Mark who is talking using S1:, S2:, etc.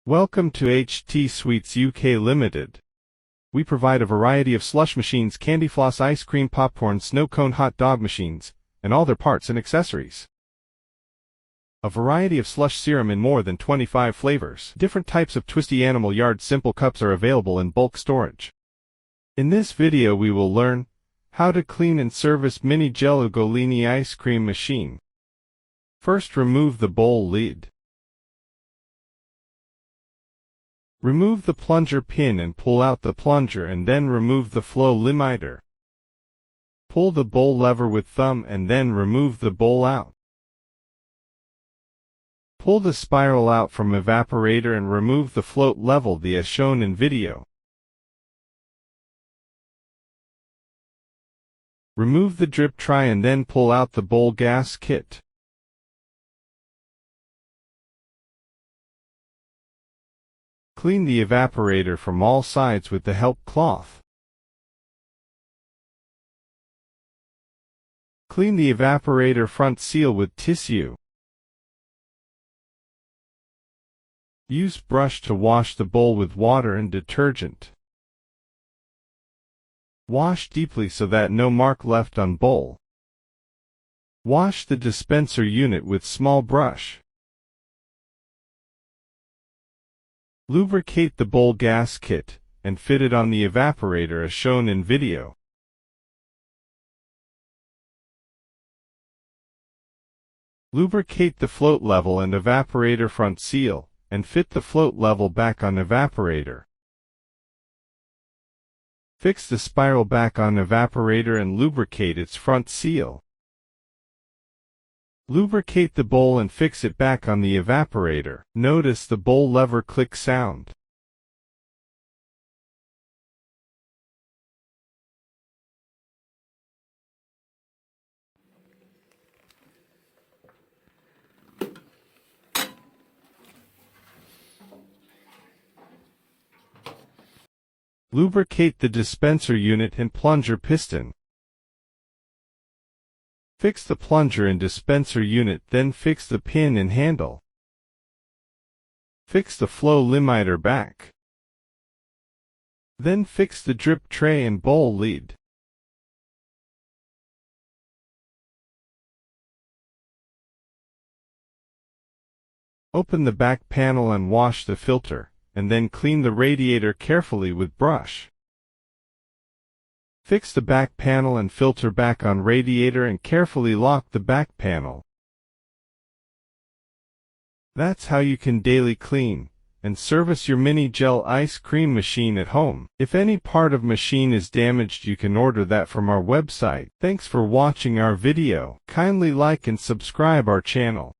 S1: Welcome to HT Sweets UK Limited. We provide a variety of slush machines, candy floss, ice cream, popcorn, snow cone, hot dog machines, and all their parts and accessories. A variety of slush serum in more than 25 flavors. Different types of twisty animal yard simple cups are available in bulk storage. In this video we will learn how to clean and service Mini Gell Ugolini ice cream machine. First, remove the bowl lid. Remove the plunger pin and pull out the plunger, and then remove the flow limiter. Pull the bowl lever with thumb and then remove the bowl out. Pull the spiral out from evaporator and remove the float level as shown in video. Remove the drip tray and then pull out the bowl gasket. Clean the evaporator from all sides with the help cloth. Clean the evaporator front seal with tissue. Use brush to wash the bowl with water and detergent. Wash deeply so that no mark left on bowl. Wash the dispenser unit with small brush. Lubricate the bowl gasket and fit it on the evaporator as shown in video. Lubricate the float level and evaporator front seal and fit the float level back on evaporator. Fix the spiral back on evaporator and lubricate its front seal. Lubricate the bowl and fix it back on the evaporator. Notice the bowl lever click sound. Lubricate the dispenser unit and plunger piston. Fix the plunger and dispenser unit, then fix the pin and handle. Fix the flow limiter back. Then fix the drip tray and bowl lid. Open the back panel and wash the filter, and then clean the radiator carefully with brush. Fix the back panel and filter back on radiator and carefully lock the back panel. That's how you can daily clean and service your Mini Gell ice cream machine at home. If any part of machine is damaged, you can order that from our website. Thanks for watching our video. Kindly like and subscribe our channel.